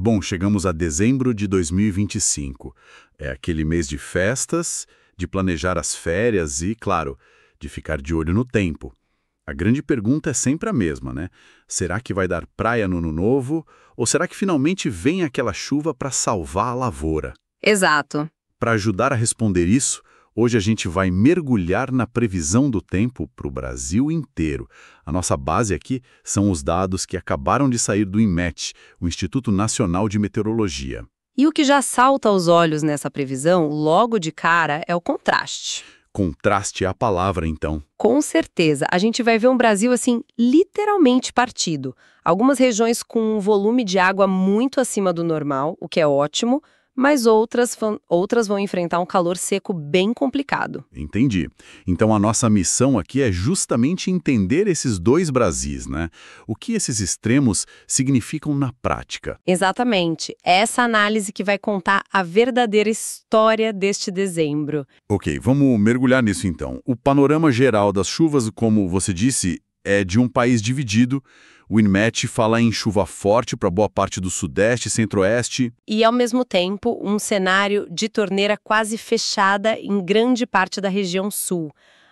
Bom, chegamos a dezembro de 2025. É aquele mês de festas, de planejar as férias e, claro, de ficar de olho no tempo. A grande pergunta é sempre a mesma, né? Será que vai dar praia no ano novo? Ou será que finalmente vem aquela chuva para salvar a lavoura? Exato. Para ajudar a responder isso, hoje a gente vai mergulhar na previsão do tempo para o Brasil inteiro. A nossa base aqui são os dados que acabaram de sair do INMET, o Instituto Nacional de Meteorologia. E o que já salta aos olhos nessa previsão, logo de cara, é o contraste. Contraste é a palavra, então. Com certeza, a gente vai ver um Brasil, assim, literalmente partido. Algumas regiões com um volume de água muito acima do normal, o que é ótimo, mas outras vão enfrentar um calor seco bem complicado. Entendi. Então a nossa missão aqui é justamente entender esses dois Brasis, né? O que esses extremos significam na prática. Exatamente. Essa análise que vai contar a verdadeira história deste dezembro. Ok, vamos mergulhar nisso então. O panorama geral das chuvas, como você disse, é de um país dividido. O INMET fala em chuva forte para boa parte do Sudeste e Centro-Oeste. E, ao mesmo tempo, um cenário de torneira quase fechada em grande parte da região sul.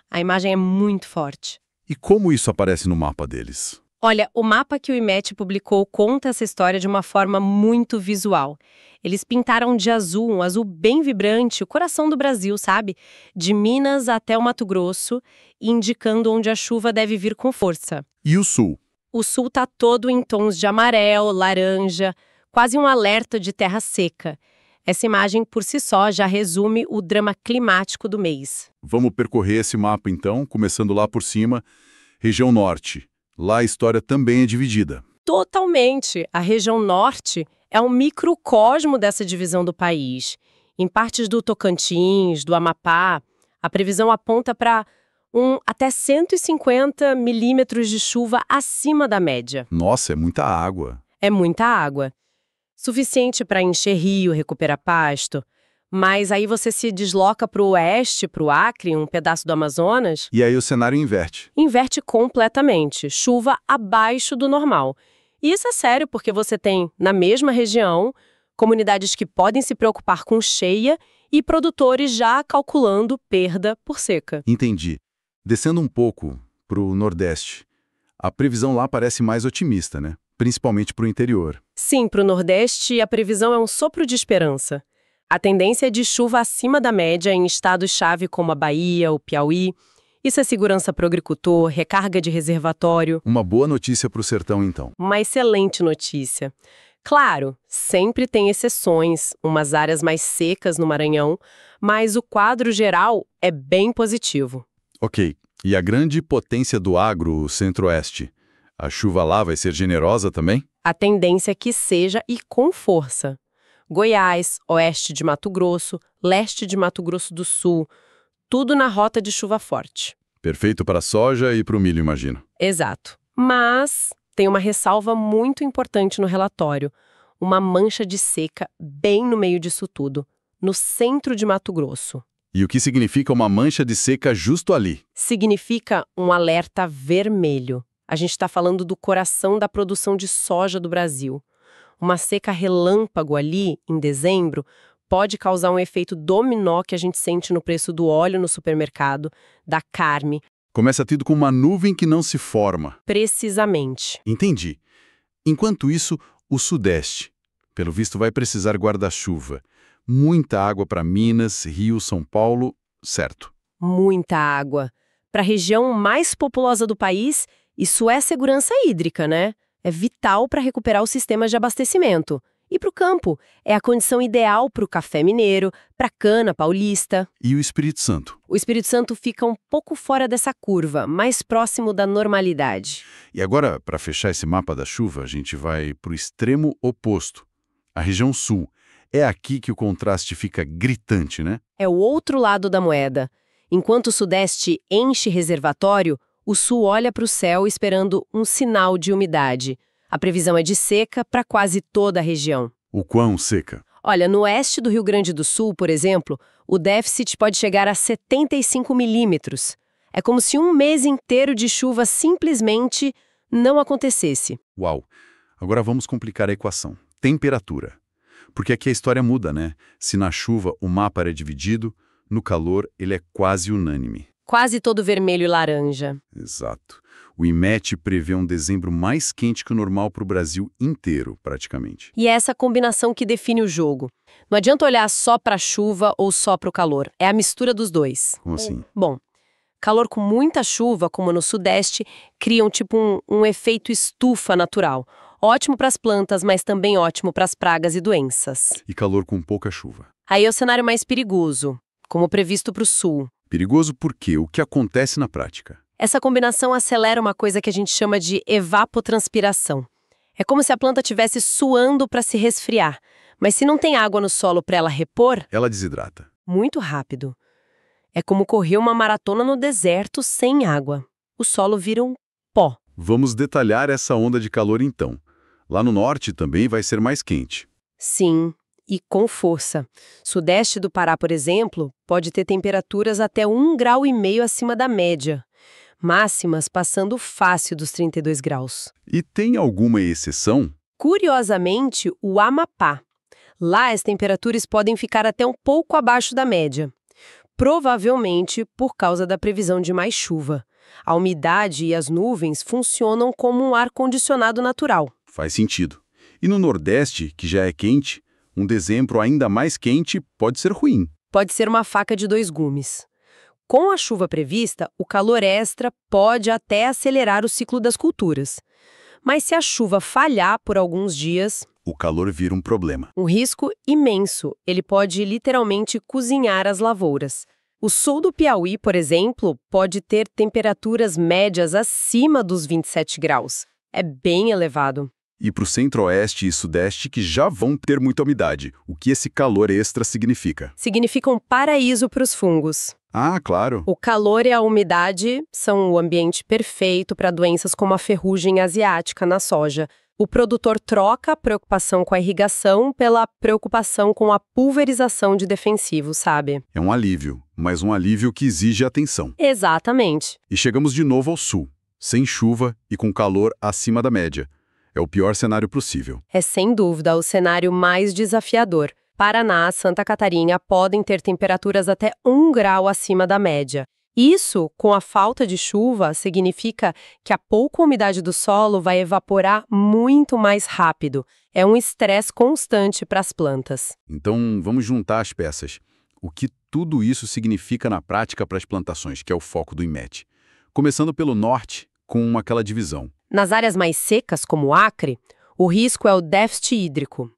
A imagem é muito forte. E como isso aparece no mapa deles? Olha, o mapa que o INMET publicou conta essa história de uma forma muito visual. Eles pintaram de azul, um azul bem vibrante, o coração do Brasil, sabe? De Minas até o Mato Grosso, indicando onde a chuva deve vir com força. E o Sul? O sul está todo em tons de amarelo, laranja, quase um alerta de terra seca. Essa imagem, por si só, já resume o drama climático do mês. Vamos percorrer esse mapa, então, começando lá por cima. Região Norte. Lá a história também é dividida. Totalmente! A região Norte é um microcosmo dessa divisão do país. Em partes do Tocantins, do Amapá, a previsão aponta para até 150 milímetros de chuva acima da média. Nossa, é muita água. É muita água. Suficiente para encher rio, recuperar pasto. Mas aí você se desloca para o oeste, para o Acre, um pedaço do Amazonas. E aí o cenário inverte. Inverte completamente. Chuva abaixo do normal. E isso é sério porque você tem, na mesma região, comunidades que podem se preocupar com cheia e produtores já calculando perda por seca. Entendi. Descendo um pouco para o Nordeste, a previsão lá parece mais otimista, né? Principalmente para o interior. Sim, para o Nordeste, a previsão é um sopro de esperança. A tendência é de chuva acima da média em estados-chave como a Bahia, o Piauí. Isso é segurança para o agricultor, recarga de reservatório. Uma boa notícia para o sertão, então. Uma excelente notícia. Claro, sempre tem exceções, umas áreas mais secas no Maranhão, mas o quadro geral é bem positivo. Ok. E a grande potência do agro, o Centro-Oeste? A chuva lá vai ser generosa também? A tendência é que seja e com força. Goiás, oeste de Mato Grosso, leste de Mato Grosso do Sul, tudo na rota de chuva forte. Perfeito para a soja e para o milho, imagino. Exato. Mas tem uma ressalva muito importante no relatório. Uma mancha de seca bem no meio disso tudo, no centro de Mato Grosso. E o que significa uma mancha de seca justo ali? Significa um alerta vermelho. A gente está falando do coração da produção de soja do Brasil. Uma seca relâmpago ali, em dezembro, pode causar um efeito dominó que a gente sente no preço do óleo no supermercado, da carne. Começa tudo com uma nuvem que não se forma. Precisamente. Entendi. Enquanto isso, o Sudeste, pelo visto, vai precisar guarda-chuva. Muita água para Minas, Rio, São Paulo, certo. Muita água. Para a região mais populosa do país, isso é segurança hídrica, né? É vital para recuperar os sistemas de abastecimento. E para o campo, é a condição ideal para o café mineiro, para a cana paulista. E o Espírito Santo? O Espírito Santo fica um pouco fora dessa curva, mais próximo da normalidade. E agora, para fechar esse mapa da chuva, a gente vai para o extremo oposto. A região sul. É aqui que o contraste fica gritante, né? É o outro lado da moeda. Enquanto o Sudeste enche reservatório, o Sul olha para o céu esperando um sinal de umidade. A previsão é de seca para quase toda a região. O quão seca? Olha, no oeste do Rio Grande do Sul, por exemplo, o déficit pode chegar a 75 milímetros. É como se um mês inteiro de chuva simplesmente não acontecesse. Uau! Agora vamos complicar a equação. temperatura. Porque aqui a história muda, né? Se na chuva o mapa era dividido, no calor ele é quase unânime. Quase todo vermelho e laranja. Exato. O IMET prevê um dezembro mais quente que o normal para o Brasil inteiro, praticamente. E é essa combinação que define o jogo. Não adianta olhar só para a chuva ou só para o calor. É a mistura dos dois. Como assim? Bom, calor com muita chuva, como no Sudeste, criam tipo um efeito estufa natural. Ótimo para as plantas, mas também ótimo para as pragas e doenças. E calor com pouca chuva. Aí é o cenário mais perigoso, como previsto para o Sul. Perigoso porque o que acontece na prática? Essa combinação acelera uma coisa que a gente chama de evapotranspiração. É como se a planta estivesse suando para se resfriar, mas se não tem água no solo para ela repor, Ela desidrata. muito rápido. É como correr uma maratona no deserto sem água. O solo vira um pó. Vamos detalhar essa onda de calor então. Lá no norte também vai ser mais quente. Sim, e com força. Sudeste do Pará, por exemplo, pode ter temperaturas até 1,5 grau acima da média. Máximas passando fácil dos 32 graus. E tem alguma exceção? Curiosamente, o Amapá. Lá as temperaturas podem ficar até um pouco abaixo da média. Provavelmente por causa da previsão de mais chuva. A umidade e as nuvens funcionam como um ar-condicionado natural. Faz sentido. E no Nordeste, que já é quente, um dezembro ainda mais quente pode ser ruim. Pode ser uma faca de dois gumes. Com a chuva prevista, o calor extra pode até acelerar o ciclo das culturas. Mas se a chuva falhar por alguns dias, O calor vira um problema. um risco imenso. Ele pode literalmente cozinhar as lavouras. O sul do Piauí, por exemplo, pode ter temperaturas médias acima dos 27 graus. É bem elevado. E para o centro-oeste e sudeste que já vão ter muita umidade. O que esse calor extra significa? Significa um paraíso para os fungos. Ah, claro. O calor e a umidade são o ambiente perfeito para doenças como a ferrugem asiática na soja. O produtor troca a preocupação com a irrigação pela preocupação com a pulverização de defensivos, sabe? É um alívio, mas um alívio que exige atenção. Exatamente. E chegamos de novo ao sul, sem chuva e com calor acima da média. É o pior cenário possível. É sem dúvida o cenário mais desafiador. Paraná, Santa Catarina podem ter temperaturas até 1 grau acima da média. Isso, com a falta de chuva, significa que a pouca umidade do solo vai evaporar muito mais rápido. É um estresse constante para as plantas. Então, vamos juntar as peças. O que tudo isso significa na prática para as plantações, que é o foco do IMET. Começando pelo norte, com aquela divisão. Nas áreas mais secas, como o Acre, o risco é o déficit hídrico.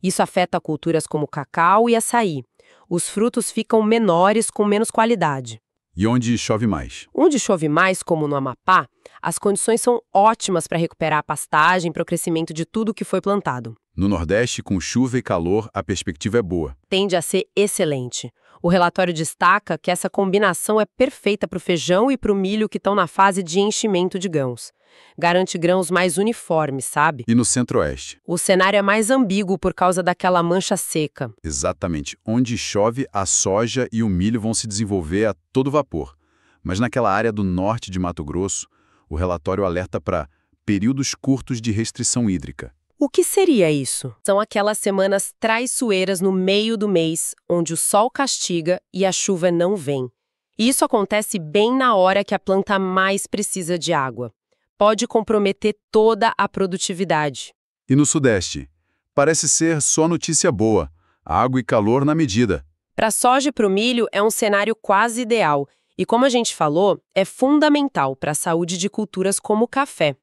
Isso afeta culturas como cacau e açaí. Os frutos ficam menores com menos qualidade. E onde chove mais? Onde chove mais, como no Amapá, as condições são ótimas para recuperar a pastagem para o crescimento de tudo que foi plantado. No Nordeste, com chuva e calor, a perspectiva é boa. Tende a ser excelente. O relatório destaca que essa combinação é perfeita para o feijão e para o milho que estão na fase de enchimento de grãos. Garante grãos mais uniformes, sabe? E no Centro-Oeste? O cenário é mais ambíguo por causa daquela mancha seca. Exatamente. Onde chove, a soja e o milho vão se desenvolver a todo vapor. Mas naquela área do norte de Mato Grosso, o relatório alerta para períodos curtos de restrição hídrica. O que seria isso? São aquelas semanas traiçoeiras no meio do mês, onde o sol castiga e a chuva não vem. E isso acontece bem na hora que a planta mais precisa de água. Pode comprometer toda a produtividade. E no Sudeste? Parece ser só notícia boa. Água e calor na medida. Para a soja e para o milho é um cenário quase ideal. E como a gente falou, é fundamental para a saúde de culturas como o café.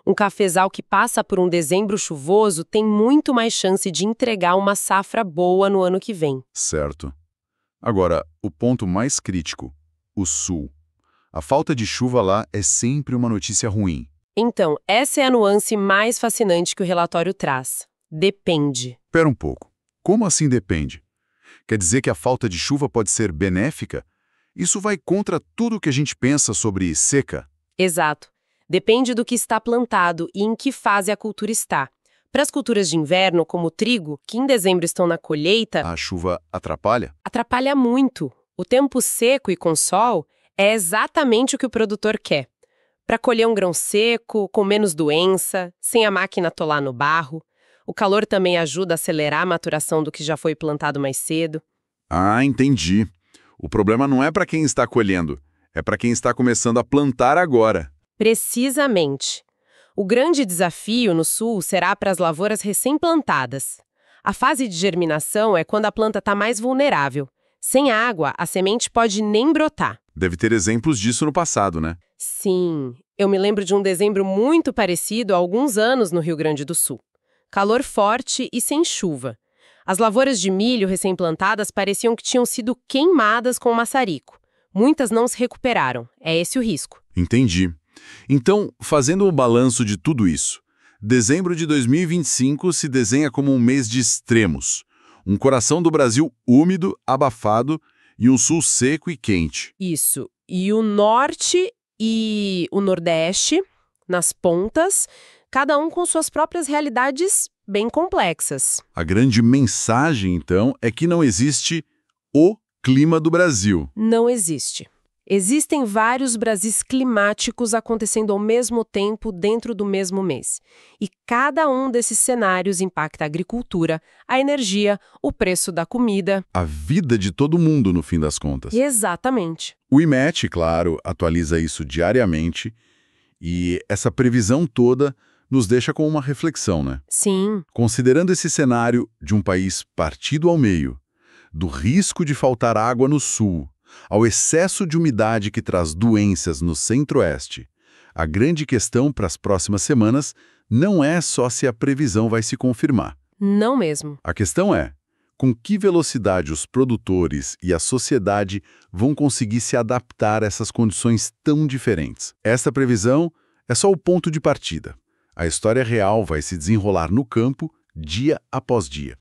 Um cafezal que passa por um dezembro chuvoso tem muito mais chance de entregar uma safra boa no ano que vem. Certo. Agora, o ponto mais crítico, o Sul. A falta de chuva lá é sempre uma notícia ruim. Então, essa é a nuance mais fascinante que o relatório traz. Depende. Espera um pouco. Como assim depende? Quer dizer que a falta de chuva pode ser benéfica? Isso vai contra tudo que a gente pensa sobre seca? Exato. Depende do que está plantado e em que fase a cultura está. Para as culturas de inverno, como o trigo, que em dezembro estão na colheita, A chuva atrapalha? atrapalha muito. O tempo seco e com sol é exatamente o que o produtor quer. Para colher um grão seco, com menos doença, sem a máquina atolar no barro. O calor também ajuda a acelerar a maturação do que já foi plantado mais cedo. Ah, entendi. O problema não é para quem está colhendo, é para quem está começando a plantar agora. Precisamente. O grande desafio no sul será para as lavouras recém-plantadas. A fase de germinação é quando a planta está mais vulnerável. Sem água, a semente pode nem brotar. Deve ter exemplos disso no passado, né? Sim, eu me lembro de um dezembro muito parecido há alguns anos no Rio Grande do Sul. Calor forte e sem chuva. As lavouras de milho recém-plantadas pareciam que tinham sido queimadas com maçarico. Muitas não se recuperaram. É esse o risco. Entendi. Então, fazendo o balanço de tudo isso, dezembro de 2025 se desenha como um mês de extremos. Um coração do Brasil úmido, abafado e um sul seco e quente. Isso. E o norte e o nordeste, nas pontas, cada um com suas próprias realidades bem complexas. A grande mensagem, então, é que não existe o clima do Brasil. Não existe. Existem vários Brasis climáticos acontecendo ao mesmo tempo dentro do mesmo mês. E cada um desses cenários impacta a agricultura, a energia, o preço da comida. A vida de todo mundo, no fim das contas. Exatamente. O IMET, claro, atualiza isso diariamente e essa previsão toda nos deixa com uma reflexão, né? Sim. Considerando esse cenário de um país partido ao meio, do risco de faltar água no sul, ao excesso de umidade que traz doenças no centro-oeste, a grande questão para as próximas semanas não é só se a previsão vai se confirmar. Não mesmo. A questão é, com que velocidade os produtores e a sociedade vão conseguir se adaptar a essas condições tão diferentes? Esta previsão é só o ponto de partida. A história real vai se desenrolar no campo, dia após dia.